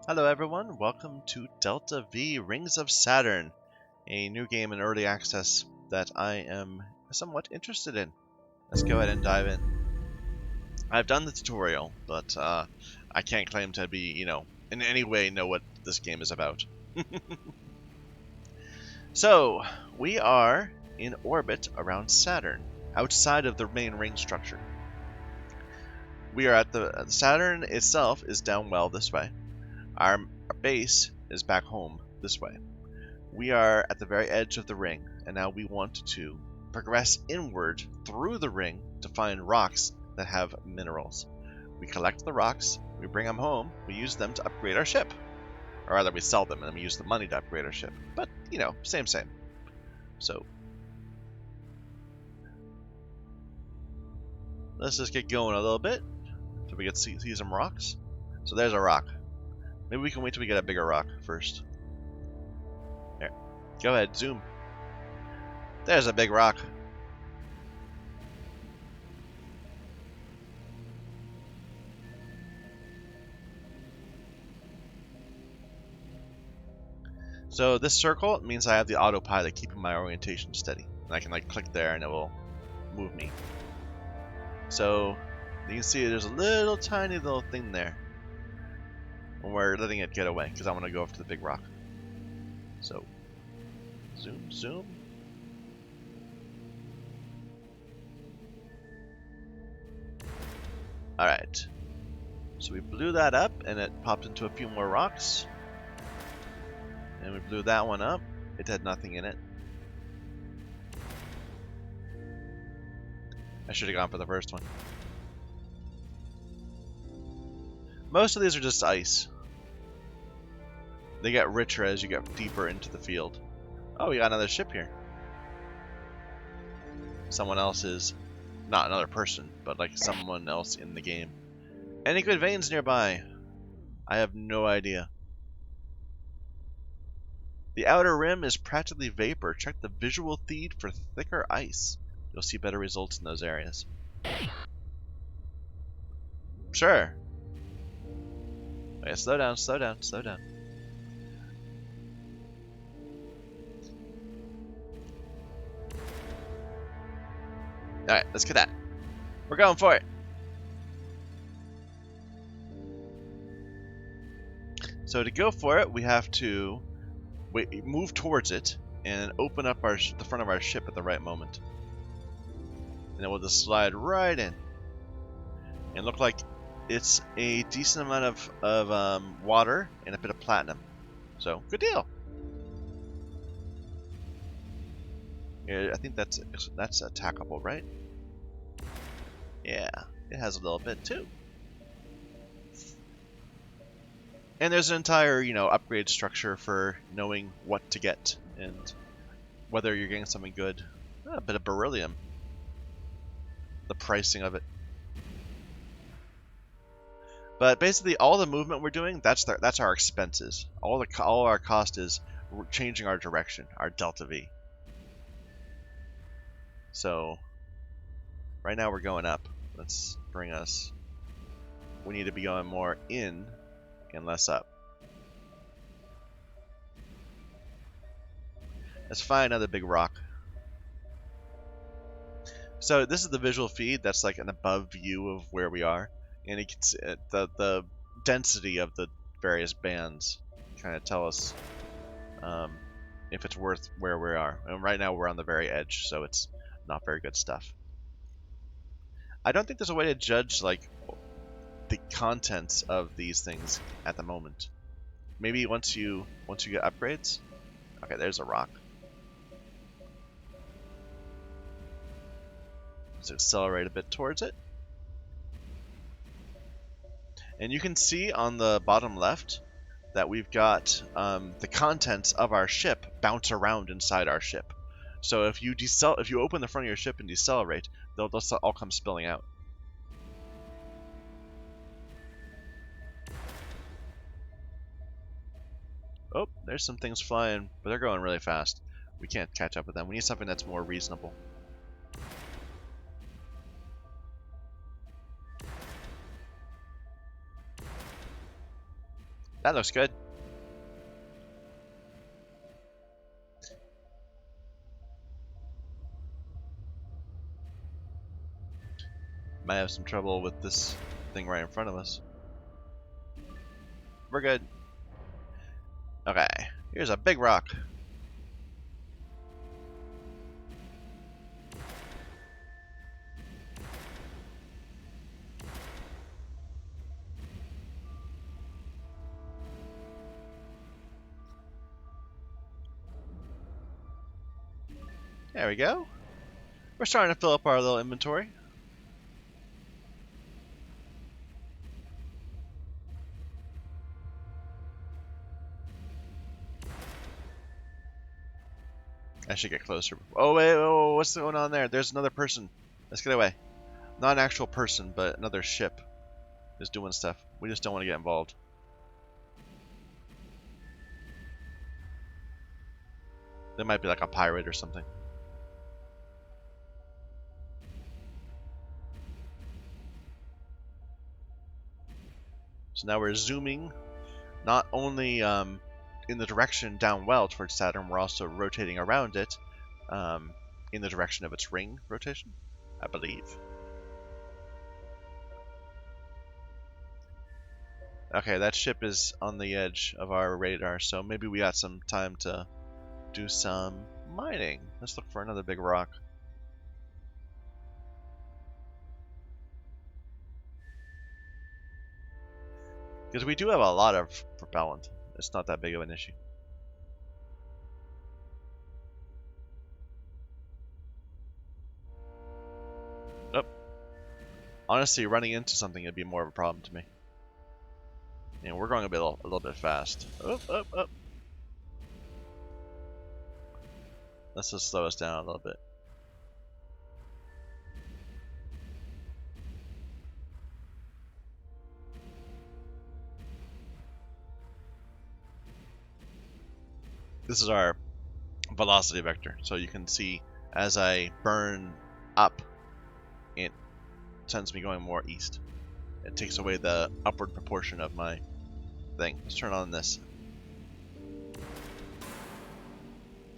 Hello everyone, welcome to Delta V Rings of Saturn, a new game in early access that I am somewhat interested in. Let's go ahead and dive in. I've done the tutorial, but I can't claim to be, in any way know what this game is about. So, we are in orbit around Saturn, outside of the main ring structure. We are at the Saturn itself is down well this way. Our base is back home this way. We are at the very edge of the ring, and now we want to progress inward through the ring to find rocks that have minerals. We collect the rocks, we bring them home, we use them to upgrade our ship. Or rather, we sell them and then we use the money to upgrade our ship. But, same. So, let's just get going a little bit so we can see some rocks. So there's a rock. Maybe we can wait till we get a bigger rock first. There. Go ahead, zoom. There's a big rock. So this circle means I have the autopilot keeping my orientation steady. And I can click there and it will move me. So you can see there's a little tiny little thing there. And we're letting it get away because I want to go up to the big rock. So zoom. Alright. So we blew that up and it popped into a few more rocks. And we blew that one up. It had nothing in it. I should have gone for the first one. Most of these are just ice. They get richer as you get deeper into the field. Oh, we got another ship here. Someone else's, not another person, but like someone else in the game. Any good veins nearby? I have no idea. The outer rim is practically vapor. Check the visual feed for thicker ice. You'll see better results in those areas. Sure. Okay, slow down. Alright, let's get that. We're going for it. So to go for it, we have to move towards it and open up the front of our ship at the right moment. And then we'll just slide right in. And look like it's a decent amount of water and a bit of platinum. So, good deal. Yeah, I think that's attackable, right? Yeah, it has a little bit too. And there's an entire, upgrade structure for knowing what to get and whether you're getting something good. A bit of beryllium. The pricing of it. But basically, all the movement we're doing, that's our expenses. All our cost is changing our direction, our delta V. So, right now we're going up. Let's bring us. We need to be going more in and less up. Let's find another big rock. So this is the visual feed. That's like an above view of where we are, and you can see the density of the various bands kind of tell us if it's worth where we are. And right now we're on the very edge, so it's not very good stuff. I don't think there's a way to judge like the contents of these things at the moment. Maybe once you get upgrades. Okay, there's a rock. Let's accelerate a bit towards it. And you can see on the bottom left that we've got the contents of our ship bounce around inside our ship. So if you open the front of your ship and decelerate, they'll all come spilling out. Oh, there's some things flying, but they're going really fast. We can't catch up with them. We need something that's more reasonable. That looks good. Might have some trouble with this thing right in front of us. We're good. Okay, here's a big rock. There we go. We're starting to fill up our little inventory. I should get closer. Oh wait, oh, what's going on there? There's another person. Let's get away. Not an actual person, but another ship is doing stuff. We just don't want to get involved. There might be like a pirate or something. So now we're zooming, not only in the direction down well towards Saturn, we're also rotating around it in the direction of its ring rotation, I believe. Okay, that ship is on the edge of our radar, so maybe we got some time to do some mining. Let's look for another big rock. Because we do have a lot of propellant. It's not that big of an issue. Oh. Honestly, running into something would be more of a problem to me. And we're going a little bit fast. Up, up, up. Let's just slow us down a little bit. This is our velocity vector, so you can see as I burn up, it sends me going more east. It takes away the upward proportion of my thing. Let's turn on this.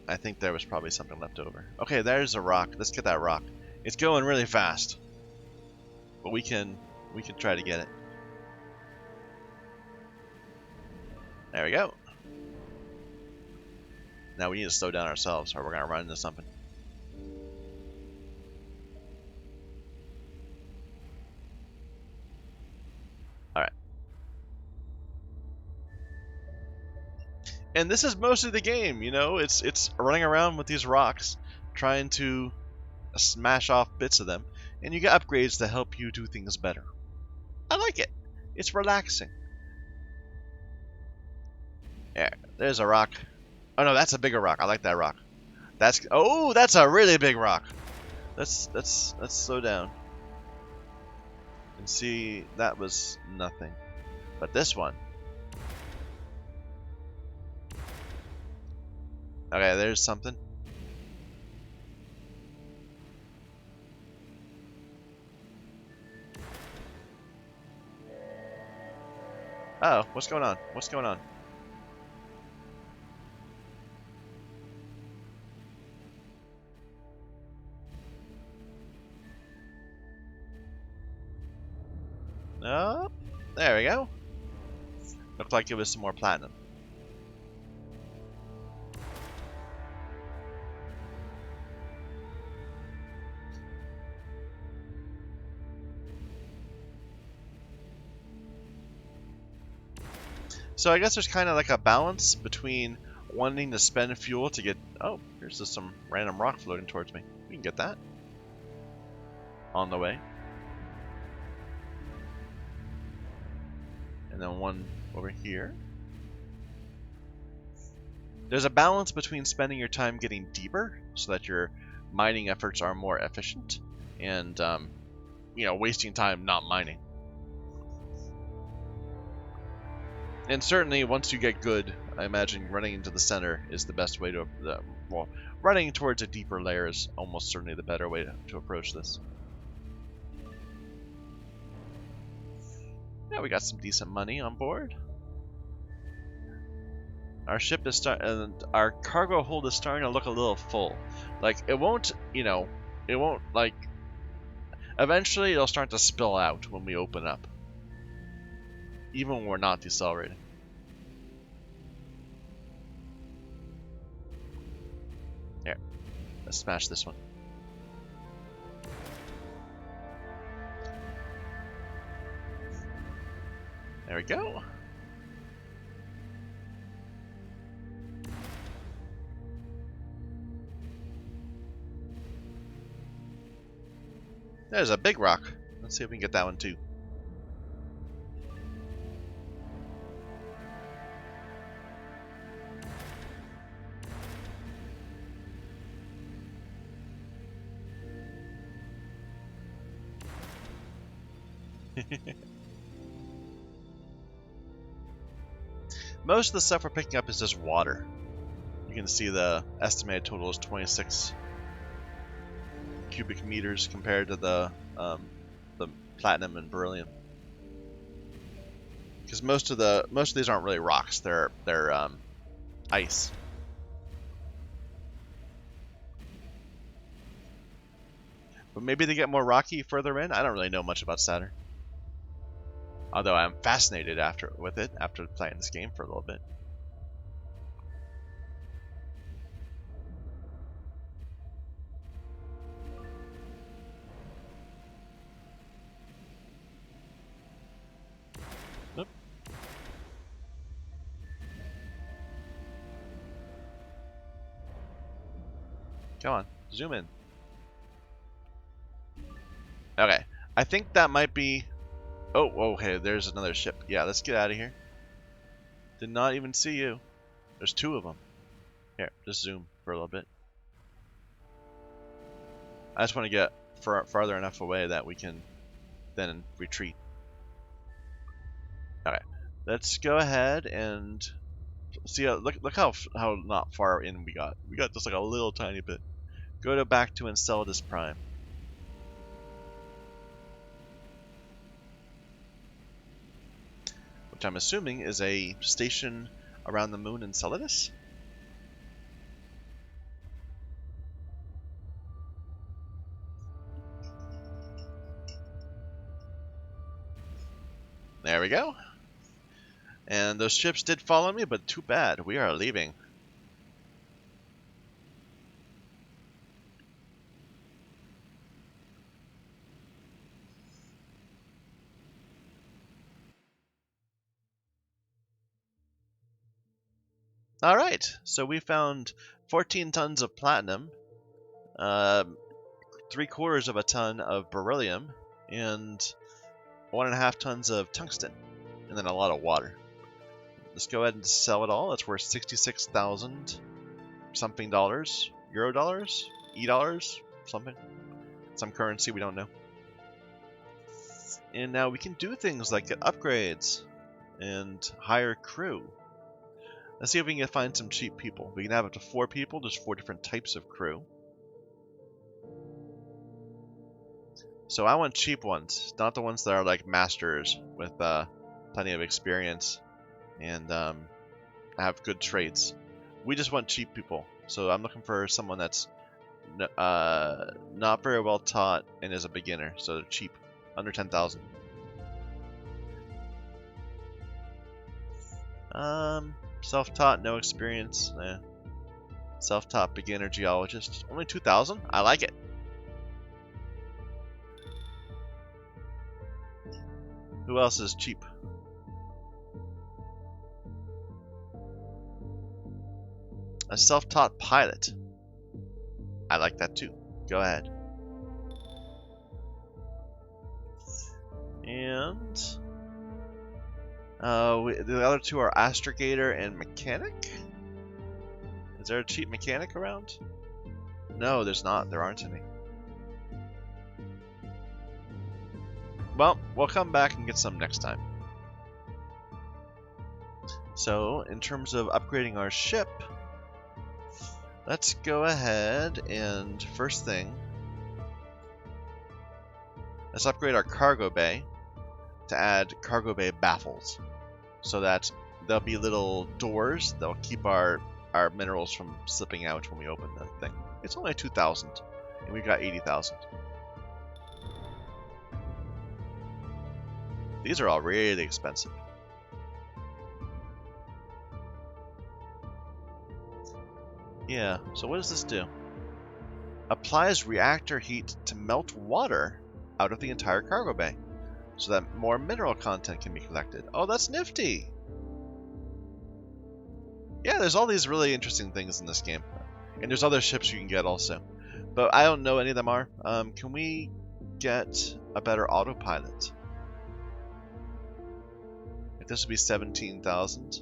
I think there was probably something left over. Okay, there's a rock. Let's get that rock. It's going really fast, but we can try to get it. There we go. Now we need to slow down ourselves, or we're gonna run into something. Alright. And this is mostly the game, you know? It's running around with these rocks, trying to smash off bits of them, and you get upgrades to help you do things better. I like it. It's relaxing. Yeah, there's a rock. Oh no, that's a bigger rock. I like that rock. That's a really big rock. Let's slow down. And see, that was nothing. But this one. Okay, there's something. Oh, what's going on? What's going on? Oh, there we go. Looked like it was some more platinum. So I guess there's kind of like a balance between wanting to spend fuel to get... Oh, here's just some random rock floating towards me. We can get that. On the way. And then one over here. There's a balance between spending your time getting deeper so that your mining efforts are more efficient and, you know, wasting time not mining. And certainly, once you get good, I imagine running into the center is the best way to... well, running towards a deeper layer is almost certainly the better way to approach this. Yeah, we got some decent money on board. Our ship is and our cargo hold is starting to look a little full. Like it won't, it won't like. Eventually, it'll start to spill out when we open up, even when we're not decelerating. Here, let's smash this one. There we go. There's a big rock. Let's see if we can get that one too. Most of the stuff we're picking up is just water. You can see the estimated total is 26 cubic meters compared to the platinum and beryllium. Because most of these aren't really rocks; they're ice. But maybe they get more rocky further in. I don't really know much about Saturn. Although I'm fascinated with it after playing this game for a little bit. Oop. Come on, zoom in. Okay, I think that might be... Oh, okay, there's another ship. Yeah, let's get out of here. Did not even see you. There's two of them. Here, just zoom for a little bit. I just want to get farther enough away that we can then retreat. Okay, let's go ahead and see. Look how not far in we got. We got just like a little tiny bit. Go back to Enceladus Prime. Which I'm assuming is a station around the moon Enceladus? There we go. And those ships did follow me, but too bad. We are leaving. Alright, so we found 14 tons of platinum, 3/4 of a ton of beryllium, and 1.5 tons of tungsten, and then a lot of water. Let's go ahead and sell it all. It's worth 66,000 something dollars, euro dollars, dollars, something, some currency we don't know. And now we can do things like get upgrades and hire crew. Let's see if we can find some cheap people. We can have up to 4 people. There's 4 different types of crew. So I want cheap ones, not the ones that are like masters with plenty of experience and have good traits. We just want cheap people. So I'm looking for someone that's not very well taught and is a beginner. So they're cheap, under 10,000. Self-taught, no experience. Self-taught beginner geologist. Only 2,000? I like it. Who else is cheap? A self-taught pilot. I like that too. Go ahead. And the other two are astrogator and mechanic. Is there a cheap mechanic around? No, there's not. There aren't any. Well, we'll come back and get some next time. So, in terms of upgrading our ship, let's go ahead and first thing, let's upgrade our cargo bay to add cargo bay baffles, so that there'll be little doors that'll keep our minerals from slipping out when we open the thing. It's only 2,000, and we got 80,000. These are all really expensive. Yeah, so what does this do? Applies reactor heat to melt water out of the entire cargo bay, so that more mineral content can be collected. Oh, that's nifty! Yeah, there's all these really interesting things in this game. And there's other ships you can get also. But I don't know any of them are. Can we get a better autopilot? If this would be 17,000.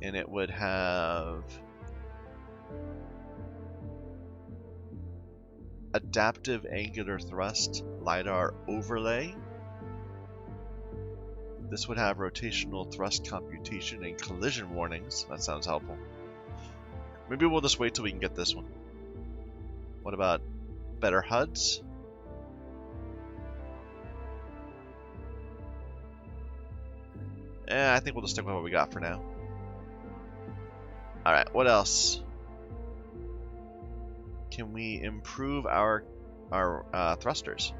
And it would have adaptive angular thrust LiDAR overlay. This would have rotational thrust computation and collision warnings. That sounds helpful. Maybe we'll just wait till we can get this one. What about better HUDs? I think we'll just stick with what we got for now. Alright, what else? Can we improve our thrusters?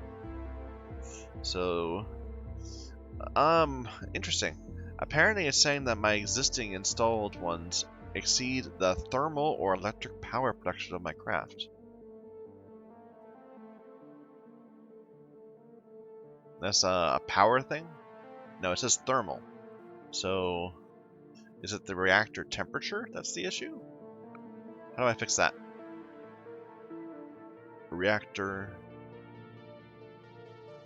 So, interesting. Apparently it's saying that my existing installed ones exceed the thermal or electric power production of my craft. That's a power thing? No, it says thermal. So, is it the reactor temperature that's the issue? How do I fix that? Reactor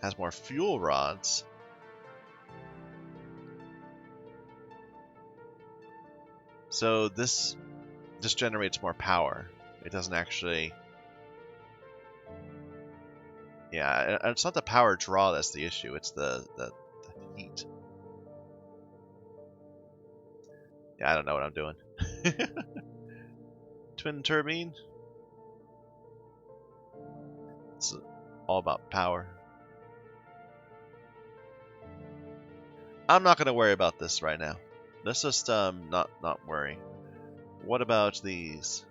has more fuel rods. So this just generates more power. It doesn't actually... Yeah, it's not the power draw that's the issue, it's the heat. Yeah, I don't know what I'm doing. Twin turbine? It's all about power. I'm not going to worry about this right now. Let's just not worry. What about these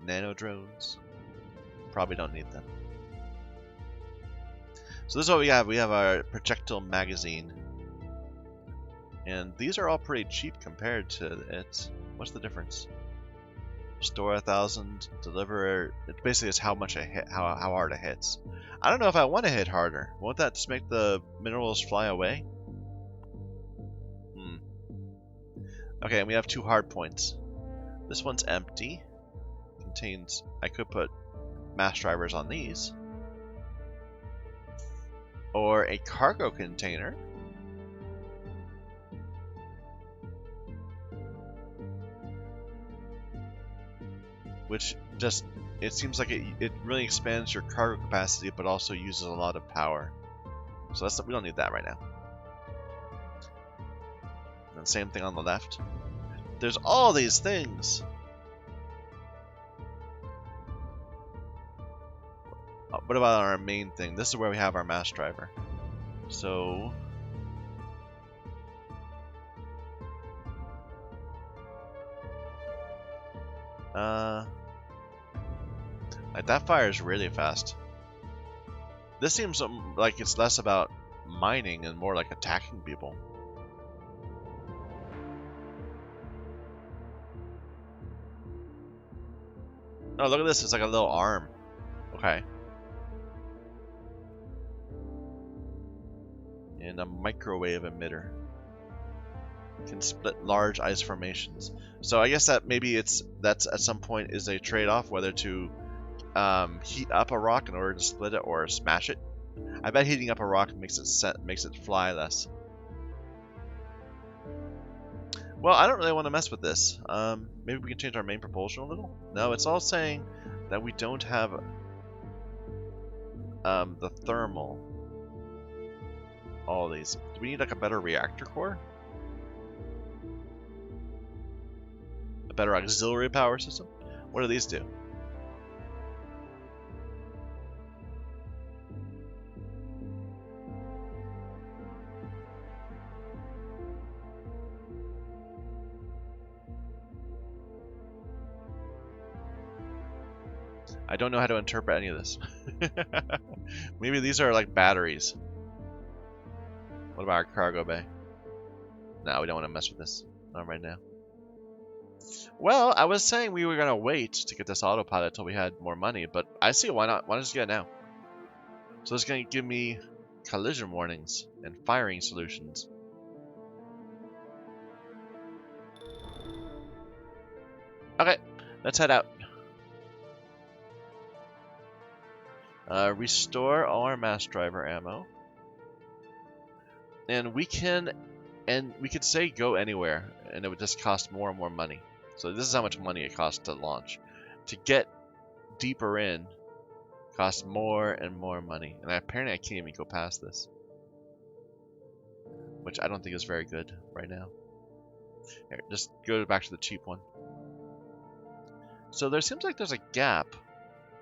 nano drones? Probably don't need them. So this is what we have. We have our projectile magazine. And these are all pretty cheap compared to it. What's the difference? Store 1,000, deliver. It basically is how much I hit, how hard it hits. I don't know if I want to hit harder. Won't that just make the minerals fly away? Okay, and we have 2 hard points. This one's empty. Contains. I could put mass drivers on these. Or a cargo container. Which just, it seems like it really expands your cargo capacity, but also uses a lot of power. So we don't need that right now. And same thing on the left. There's all these things. What about our main thing? This is where we have our mass driver. So like that fires really fast. This seems like it's less about mining and more like attacking people. Oh, look at this. It's like a little arm. Okay. And a microwave emitter. Can split large ice formations. So I guess that maybe that's at some point is a trade-off whether to heat up a rock in order to split it or smash it. I bet heating up a rock makes it fly less. Well, I don't really want to mess with this. Maybe we can change our main propulsion a little? No, it's all saying that we don't have the thermal. All these. Do we need like a better reactor core? A better auxiliary power system? What do these do? I don't know how to interpret any of this. Maybe these are like batteries. What about our cargo bay? No, we don't want to mess with this. Not right now. Well, I was saying we were going to wait to get this autopilot until we had more money, but I see why not. Why not just get it now? So it's going to give me collision warnings and firing solutions. Okay, let's head out. Restore all our mass driver ammo. And we could say go anywhere, and it would just cost more and more money. So this is how much money it costs to launch. To get deeper in, costs more and more money. And apparently I can't even go past this. Which I don't think is very good right now. Here, just go back to the cheap one. So there seems like there's a gap.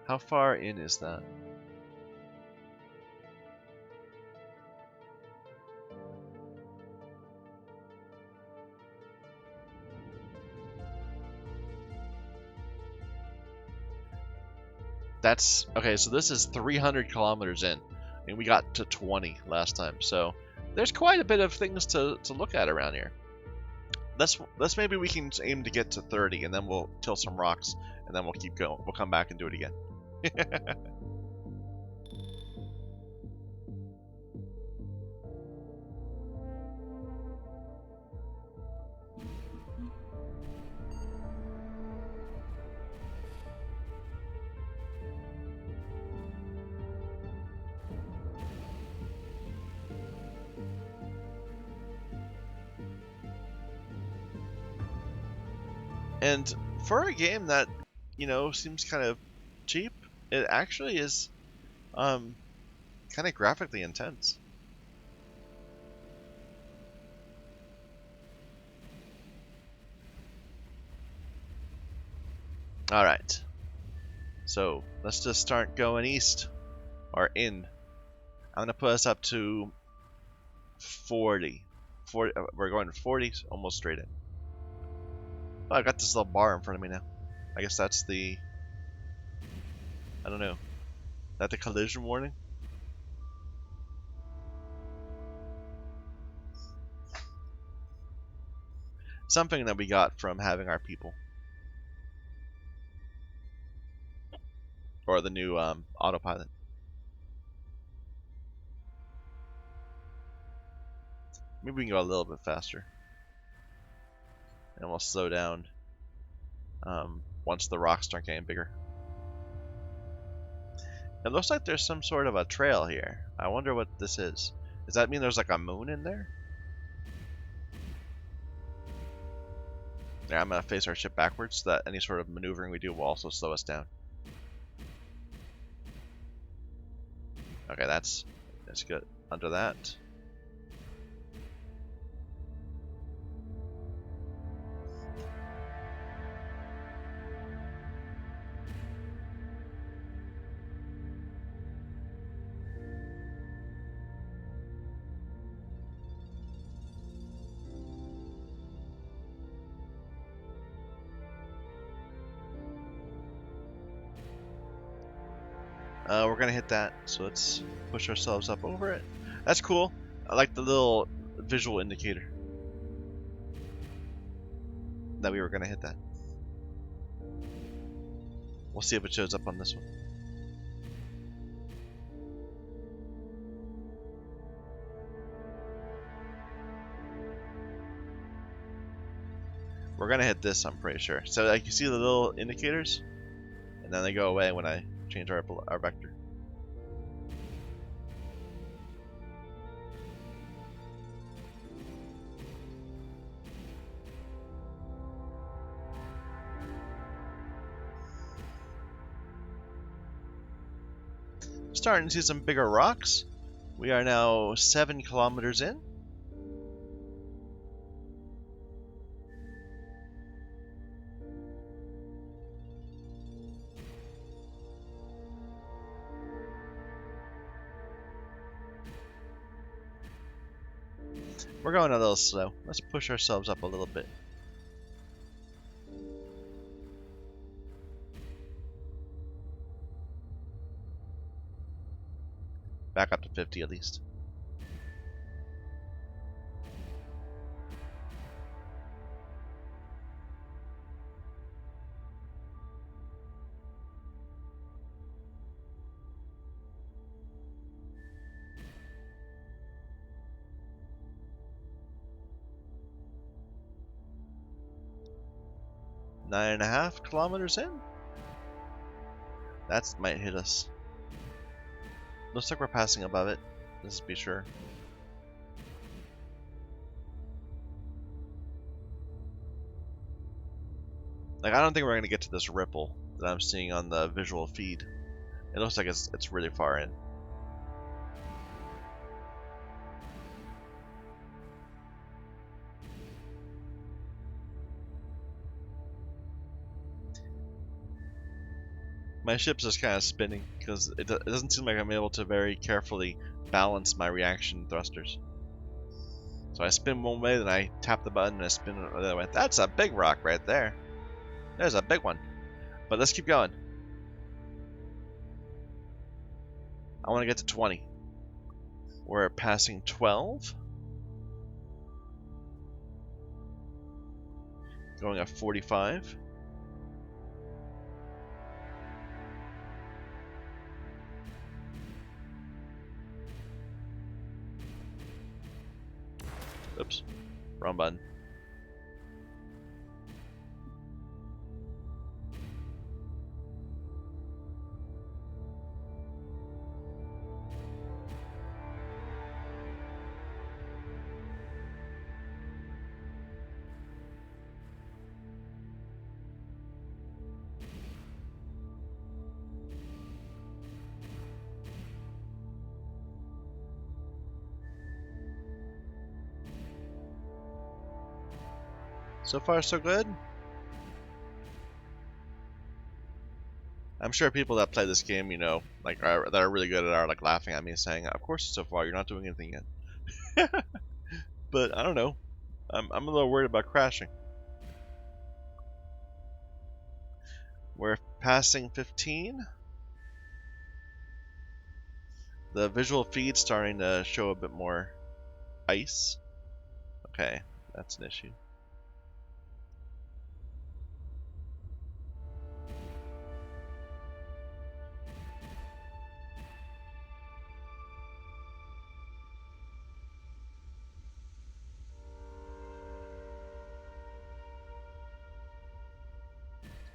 How far in is that? That's okay, so this is 300 kilometers in, and we got to 20 last time, so there's quite a bit of things to look at around here. Let's maybe we can aim to get to 30, and then we'll kill some rocks, and then we'll keep going. We'll come back and do it again. And for a game that, you know, seems kind of cheap, it actually is kind of graphically intense. Alright. So, let's just start going east. Or in. I'm going to put us up to 40. We're going 40, almost straight in. Oh, I got this little bar in front of me now. I guess that's the... I don't know. Is that the collision warning? Something that we got from having our people. Or the new autopilot. Maybe we can go a little bit faster. And we'll slow down once the rocks start getting bigger. It looks like there's some sort of a trail here. I wonder what this is. Does that mean there's like a moon in there? Yeah, I'm going to face our ship backwards so that any sort of maneuvering we do will also slow us down. Okay, that's good. Under that. We're gonna hit that, so let's push ourselves up over it. That's cool. I like the little visual indicator that we were gonna hit that. We'll see if it shows up on this one. We're gonna hit this, I'm pretty sure. So like you see the little indicators, and then they go away when I change our vector. Starting to see some bigger rocks. We are now 7 kilometers in. We're going a little slow. Let's push ourselves up a little bit. Back up to 50 at least. Nine and a half kilometers in? That might hit us. Looks like we're passing above it. Let's be sure. Like, I don't think we're going to get to this ripple that I'm seeing on the visual feed. It looks like it's really far in. My ship's just kind of spinning because it doesn't seem like I'm able to very carefully balance my reaction thrusters. So I spin one way, then I tap the button and I spin it the other way. That's a big rock right there. There's a big one. But let's keep going. I want to get to 20. We're passing 12. Going at 45. Oops. Wrong button. So far, so good. I'm sure people that play this game, you know, like that are really good at are like laughing at me, saying, "Of course, so far you're not doing anything yet." But I don't know. I'm a little worried about crashing. We're passing 15. The visual feed's starting to show a bit more ice. Okay, that's an issue.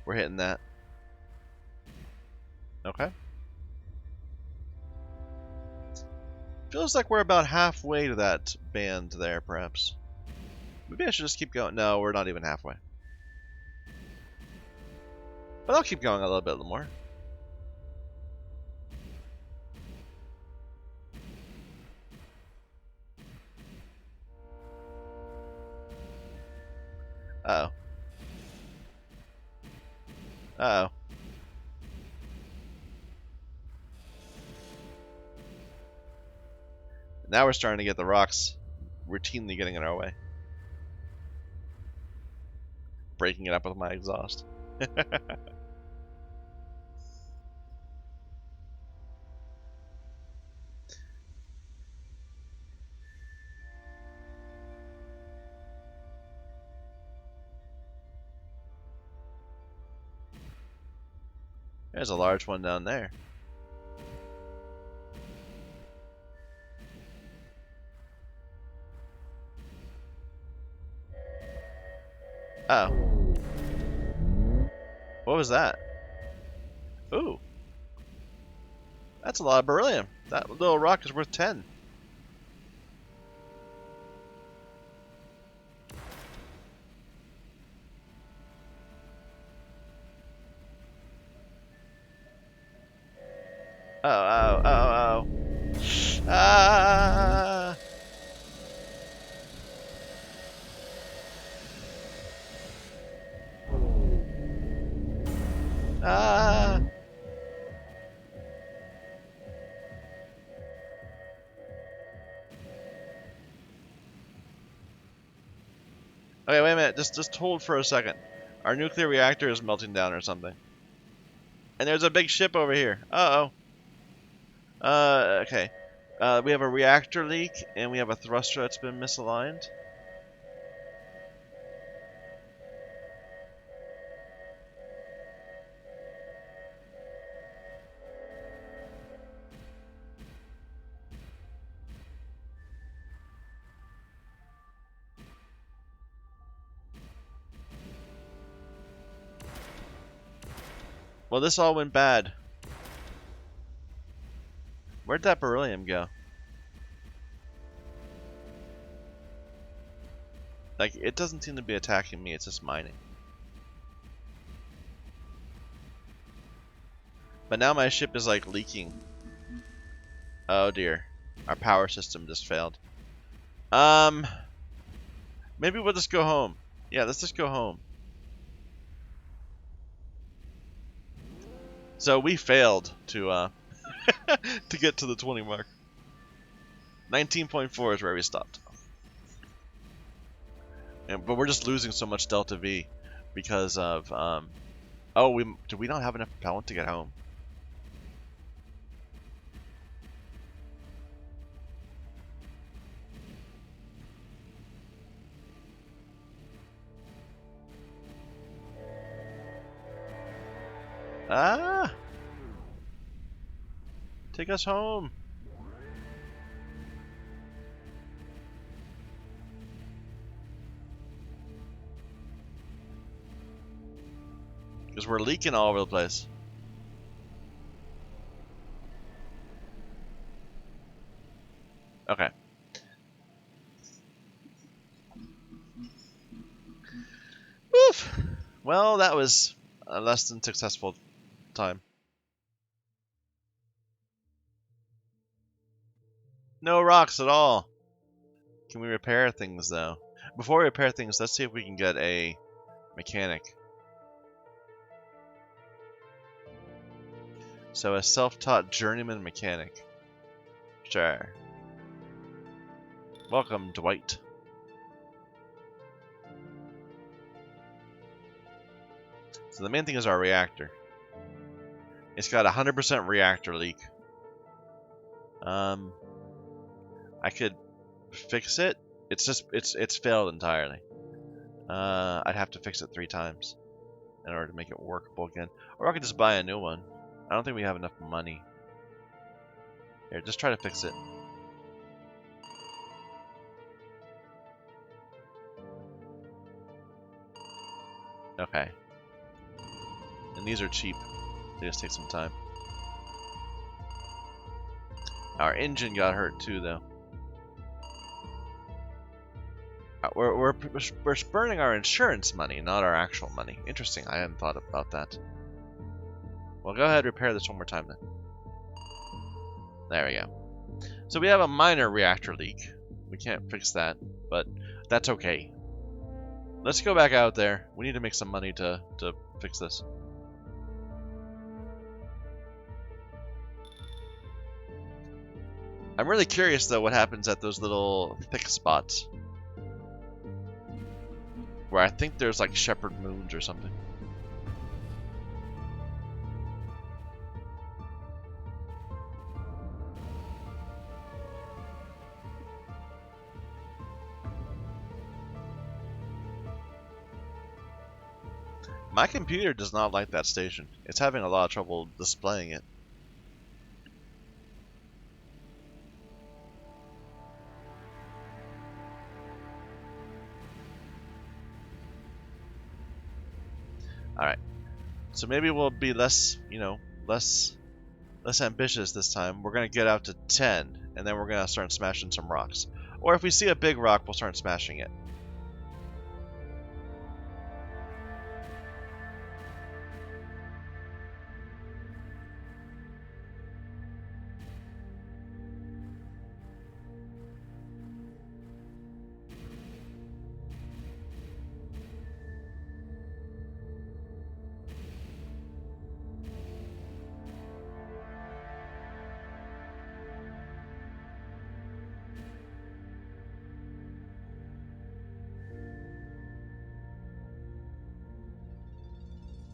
We're hitting that. Okay. Feels like we're about halfway to that band there, perhaps. Maybe I should just keep going. No, we're not even halfway. But I'll keep going a little bit more. Uh-oh. Uh-oh. Now we're starting to get the rocks routinely getting in our way. Breaking it up with my exhaust. There's a large one down there. Uh oh. What was that? Ooh. That's a lot of beryllium. That little rock is worth 10. Oh, oh, oh, oh. Ah! Ah! Okay, wait a minute. Just hold for a second. Our nuclear reactor is melting down or something. And there's a big ship over here. Uh-oh. Okay. We have a reactor leak, and we have a thruster that's been misaligned. Well, this all went bad. Where'd that beryllium go? Like, it doesn't seem to be attacking me, it's just mining. But now my ship is, like, leaking. Oh dear. Our power system just failed. Maybe we'll just go home. Yeah, let's just go home. So we failed to to get to the 20 mark. 19.4 is where we stopped. But we're just losing so much delta V because of oh, do we not have enough propellant to get home? Ah! Take us home. Because we're leaking all over the place. Okay. Oof. Well, that was a less than successful time. No rocks at all. Can we repair things, though? Before we repair things, let's see if we can get a mechanic. So a self-taught journeyman mechanic. Sure. Welcome, Dwight. So the main thing is our reactor. It's got 100% reactor leak. I could fix it. It's failed entirely. I'd have to fix it 3 times in order to make it workable again. Or I could just buy a new one. I don't think we have enough money. Here, just try to fix it. Okay. And these are cheap. They just take some time. Our engine got hurt too, though. We're spurning our insurance money, not our actual money. Interesting. I hadn't thought about that. Well, go ahead and repair this one more time then. There we go. So we have a minor reactor leak. We can't fix that, but that's okay. Let's go back out there. We need to make some money to fix this. I'm really curious, though, what happens at those little thick spots. Where I think there's, like, shepherd moons or something. My computer does not like that station. It's having a lot of trouble displaying it. Alright. So maybe we'll be less, you know, less ambitious this time. We're going to get out to 10, and then we're going to start smashing some rocks. Or if we see a big rock, we'll start smashing it.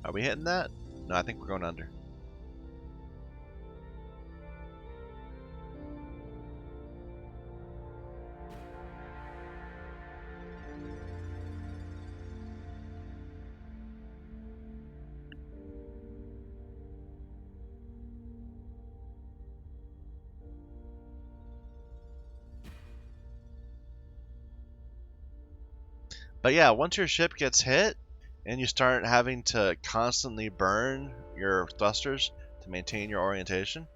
Are we hitting that? No, I think we're going under. But yeah, once your ship gets hit and you start having to constantly burn your thrusters to maintain your orientation,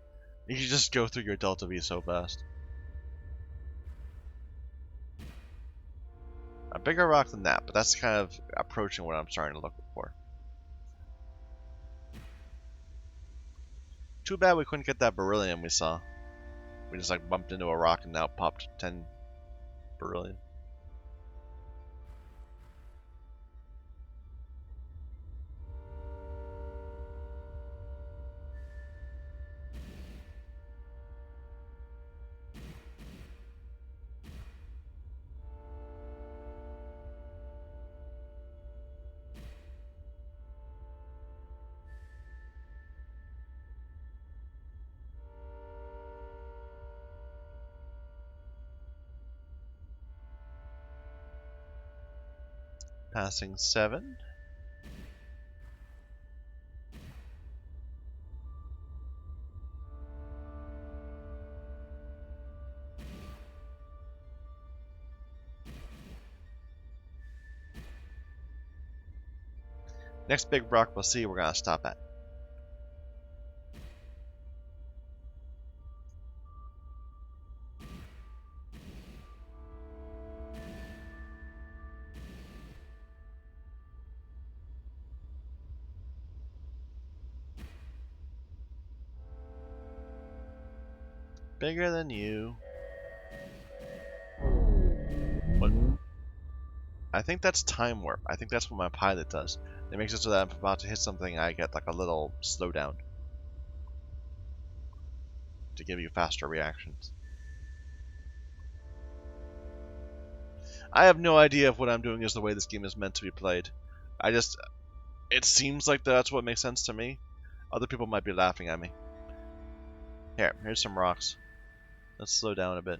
you just go through your Delta V so fast. A bigger rock than that, but that's kind of approaching what I'm starting to look for. Too bad we couldn't get that beryllium we saw. We just like bumped into a rock and now popped 10 beryllium. Passing 7. Next big rock we'll see, we're going to stop at. Bigger than you. What? I think that's time warp. I think that's what my pilot does. It makes it so that if I'm about to hit something, I get like a little slowdown to give you faster reactions. I have no idea if what I'm doing is the way this game is meant to be played. It seems like that's what makes sense to me. Other people might be laughing at me. Here's some rocks. Let's slow down a bit.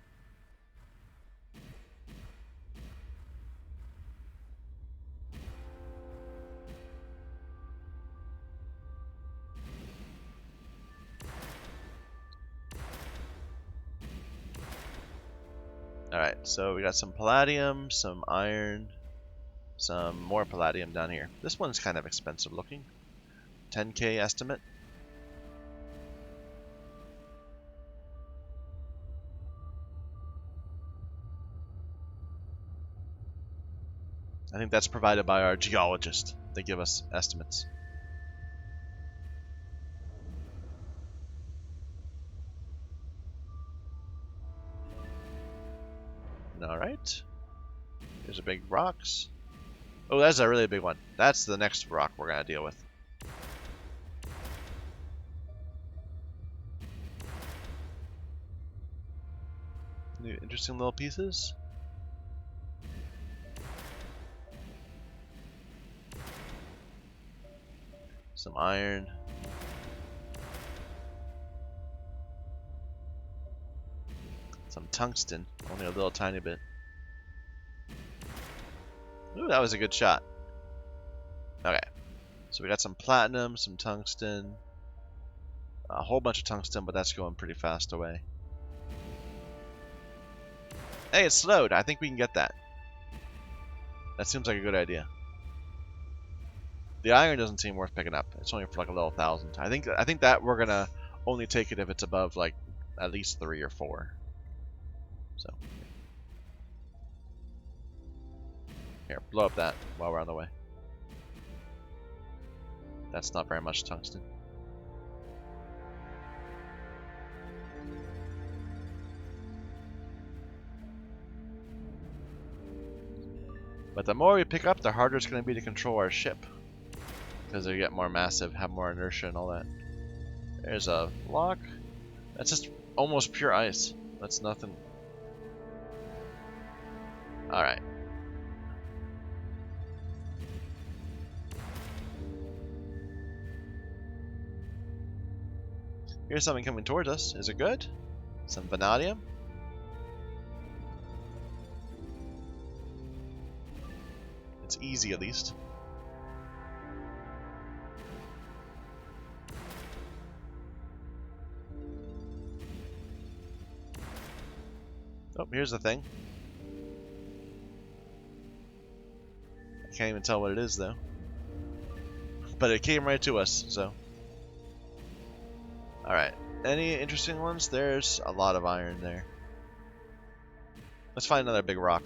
Alright, so we got some palladium, some iron, some more palladium down here. This one's kind of expensive looking. 10k estimate. I think that's provided by our geologist. They give us estimates. Alright. Here's a big rocks. Oh, that's a really big one. That's the next rock we're going to deal with. New interesting little pieces. Some iron. Some tungsten. Only a little tiny bit. Ooh, that was a good shot. Okay. So we got some platinum, some tungsten. A whole bunch of tungsten, but that's going pretty fast away. Hey, it's slowed. I think we can get that. That seems like a good idea. The iron doesn't seem worth picking up. It's only for like a little 1,000. I think that we're gonna only take it if it's above like at least 3 or 4. So here, blow up that while we're on the way. That's not very much tungsten. But the more we pick up, the harder it's going to be to control our ship. Because they get more massive, have more inertia and all that. There's a lock. That's just almost pure ice. That's nothing. Alright. Here's something coming towards us. Is it good? Some vanadium? It's easy at least. Oh, here's the thing. can't even tell what it is though. But it came right to us, so. Alright. Any interesting ones? There's a lot of iron there. Let's find another big rock.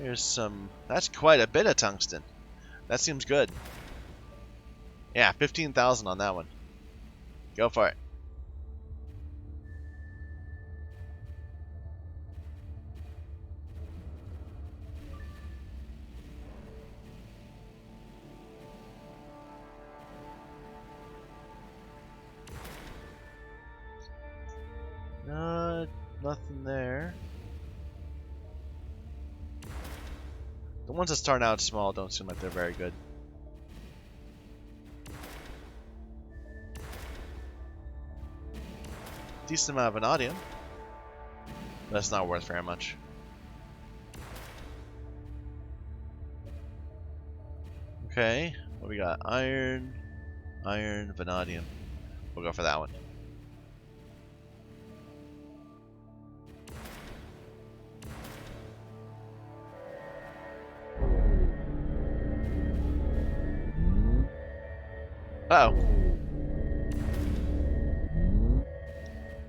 Here's some... That's quite a bit of tungsten. That seems good. Yeah, 15,000 on that one. Go for it. Nothing there. The ones that start out small don't seem like they're very good. Decent amount of vanadium. That's not worth very much. Okay, what we got? Iron, vanadium. We'll go for that one. Uh-oh.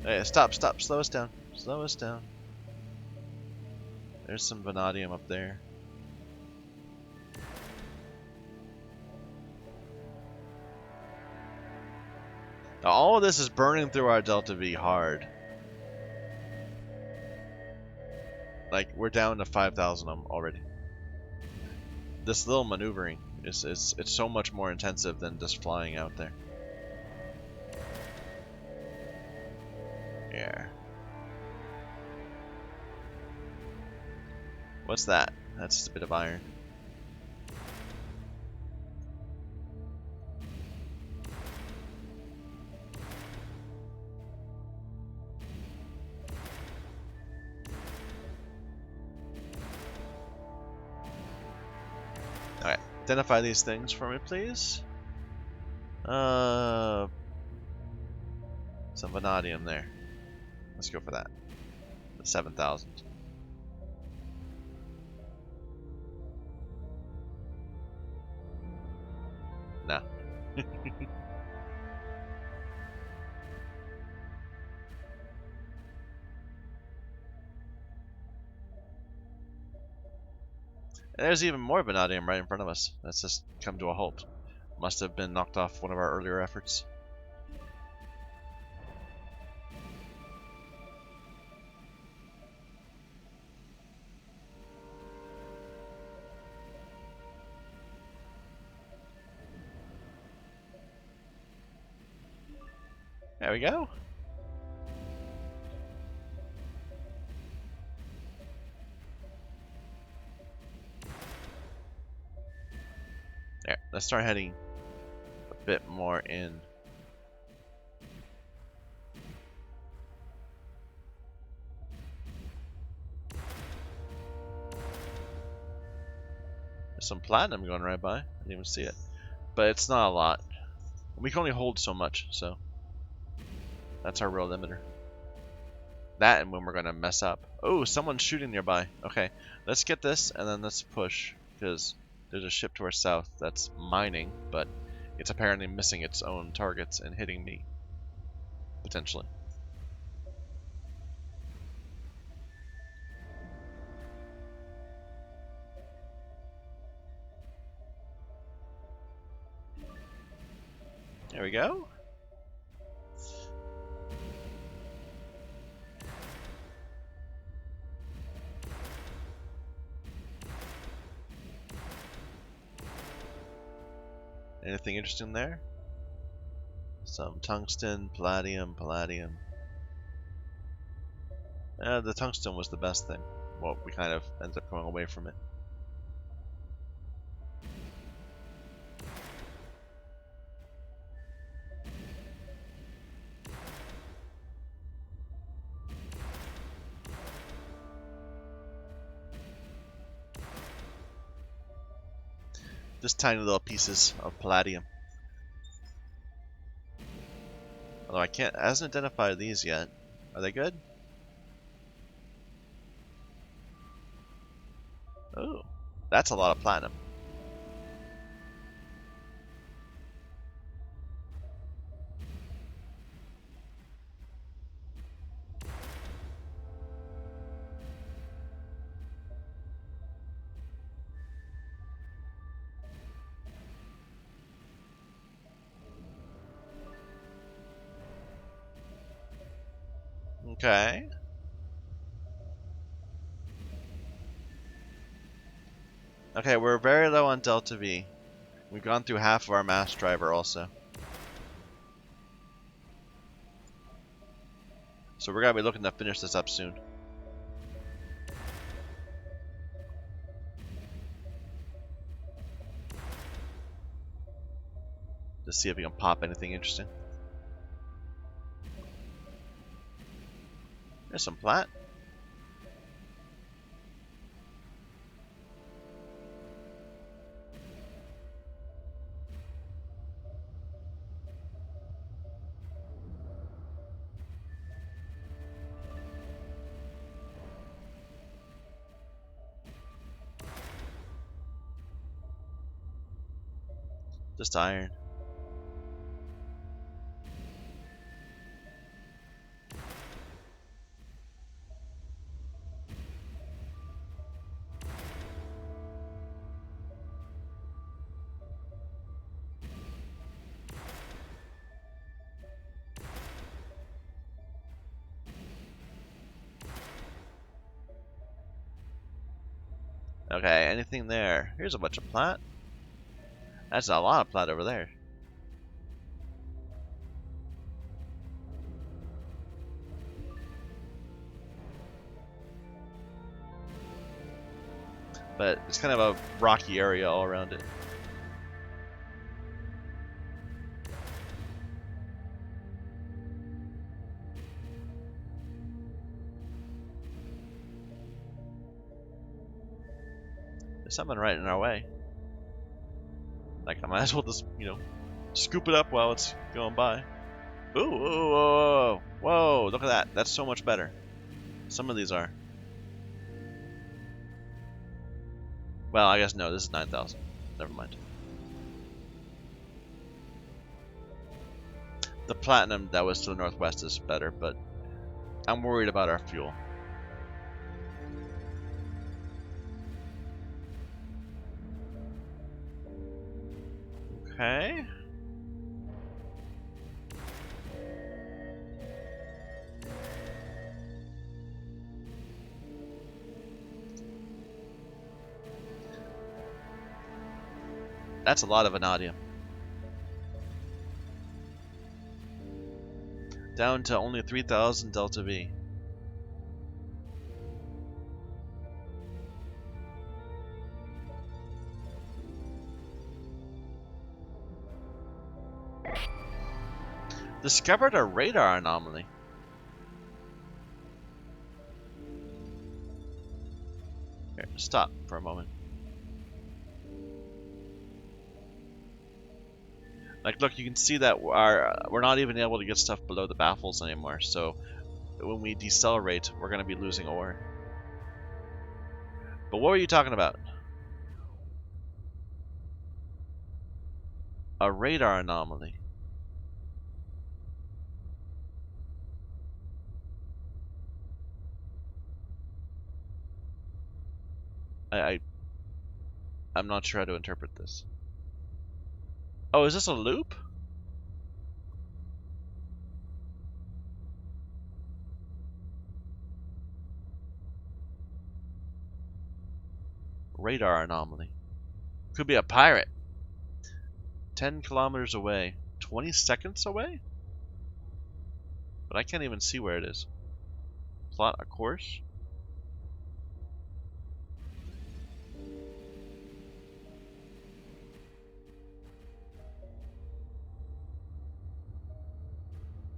Hey, stop, slow us down. Slow us down. There's some vanadium up there. Now, all of this is burning through our Delta V hard. Like, we're down to 5,000 already. This little maneuvering it's so much more intensive than just flying out there. Yeah. What's that? That's just a bit of iron. Alright, identify these things for me, please. Some vanadium there. Let's go for that. The 7,000. Nah. And there's even more vanadium right in front of us. That's just come to a halt. Must have been knocked off one of our earlier efforts. There we go. There, let's start heading a bit more in. There's some platinum going right by. I didn't even see it. But it's not a lot. We can only hold so much, so that's our real limiter. That and when we're gonna mess up. Oh, someone's shooting nearby. Okay, let's get this and then let's push, because there's a ship to our south that's mining, but it's apparently missing its own targets and hitting me. Potentially. There we go. Anything interesting there? Some tungsten, palladium. The tungsten was the best thing. Well, we kind of ended up going away from it. Just tiny little pieces of palladium. Although it hasn't identified these yet. Are they good? Oh, that's a lot of platinum. Okay. Okay, we're very low on Delta V. We've gone through half of our mass driver also. So we're gonna be looking to finish this up soon. To see if we can pop anything interesting. There's some plat. Just iron. Okay, anything there? Here's a bunch of plat. That's a lot of plat over there. But it's kind of a rocky area all around it. There's something right in our way. Like, I might as well just, scoop it up while it's going by. Ooh, whoa, whoa, whoa, whoa, look at that. That's so much better. Some of these are. Well, I guess no, this is 9,000. Never mind. The platinum that was to the northwest is better, but I'm worried about our fuel. Okay. That's a lot of vanadium. Down to only 3,000 Delta V. Discovered a radar anomaly. Here, stop for a moment. Like, look, you can see that we're not even able to get stuff below the baffles anymore, so when we decelerate, we're going to be losing ore. But what were you talking about? A radar anomaly. I'm not sure how to interpret this. Oh, is this a loop? Radar anomaly. Could be a pirate. 10 kilometers away. 20 seconds away? But I can't even see where it is. Plot a course?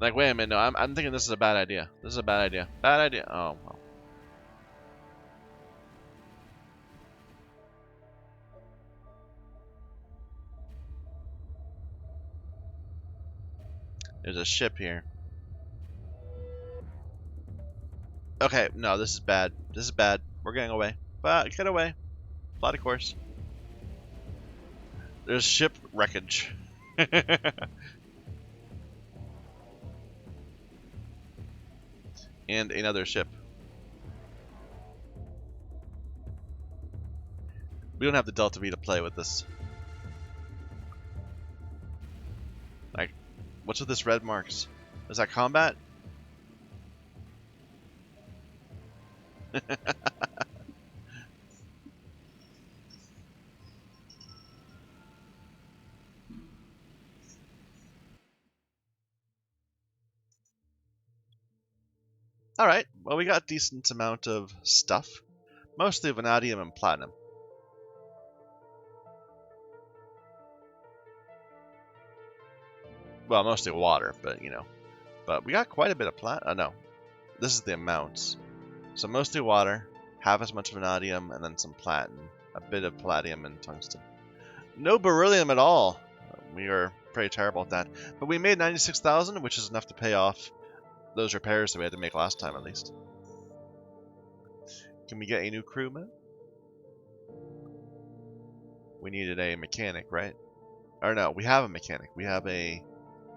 Like, wait a minute, no, I'm thinking this is a bad idea. This is a bad idea. Bad idea. Oh, well. There's a ship here. Okay, no, this is bad. This is bad. We're getting away. But get away. Fly to course. There's ship wreckage. And another ship. We don't have the Delta V to play with this. Like, what's with this red marks? Is that combat? Alright, well we got a decent amount of stuff. Mostly vanadium and platinum. Well, mostly water, but you know. But we got quite a bit of platinum. No, this is the amounts. So mostly water, half as much vanadium, and then some platinum. A bit of palladium and tungsten. No beryllium at all. We are pretty terrible at that. But we made 96,000, which is enough to pay off those repairs that we had to make last time, at least. Can we get a new crewman? We needed a mechanic, right? Or no, we have a mechanic. We have a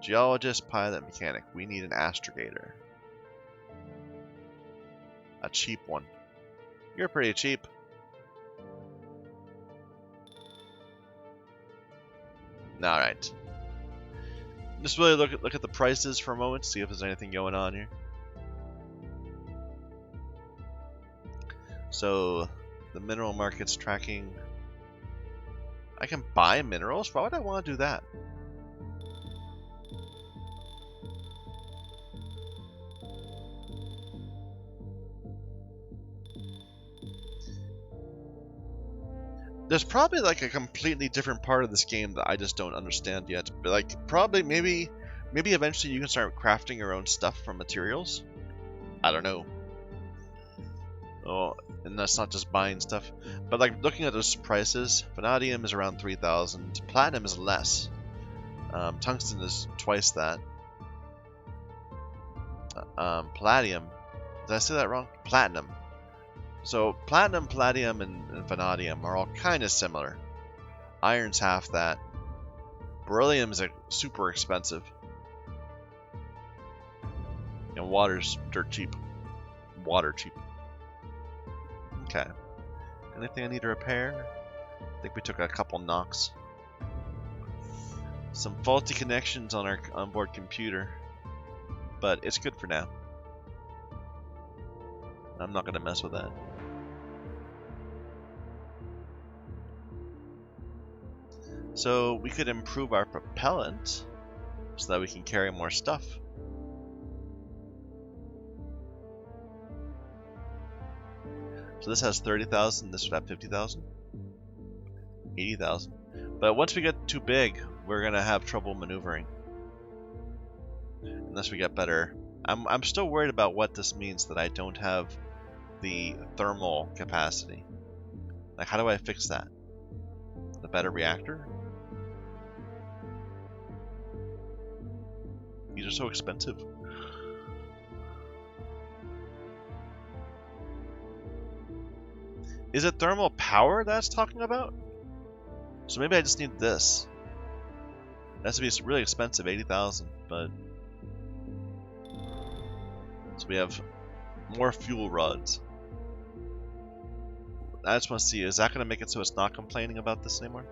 geologist, pilot, mechanic. We need an astrogator. A cheap one. You're pretty cheap. Alright. Just really look at the prices for a moment, see if there's anything going on here. So, the mineral market's tracking. I can buy minerals? Why would I want to do that? There's probably like a completely different part of this game that I just don't understand yet. But like, probably, maybe eventually you can start crafting your own stuff from materials. I don't know. Oh, and that's not just buying stuff. But like, looking at those prices, vanadium is around 3,000. Platinum is less. Tungsten is twice that. Palladium. Did I say that wrong? Platinum. So platinum, palladium, and vanadium are all kind of similar. Iron's half that. Beryllium is super expensive. And water's dirt cheap. Water cheap. Okay. Anything I need to repair? I think we took a couple knocks. Some faulty connections on our onboard computer. But it's good for now. I'm not going to mess with that. So we could improve our propellant so that we can carry more stuff. So this has 30,000, this would have 50,000, 80,000. But once we get too big, we're gonna have trouble maneuvering. Unless we get better. I'm still worried about what this means that I don't have the thermal capacity. Like, how do I fix that? The better reactor? These are so expensive. Is it thermal power that's talking about? So maybe I just need this. That has to be really expensive, 80,000, but... So we have more fuel rods. I just want to see, is that going to make it so it's not complaining about this anymore?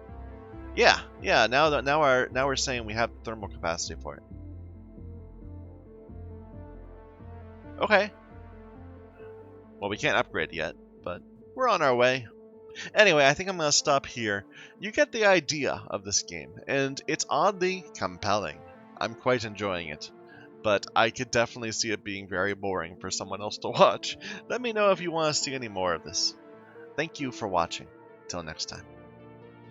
Yeah. Now we're saying we have thermal capacity for it. Okay. Well, we can't upgrade yet, but we're on our way. Anyway, I think I'm going to stop here. You get the idea of this game, and it's oddly compelling. I'm quite enjoying it, but I could definitely see it being very boring for someone else to watch. Let me know if you want to see any more of this. Thank you for watching. Till next time.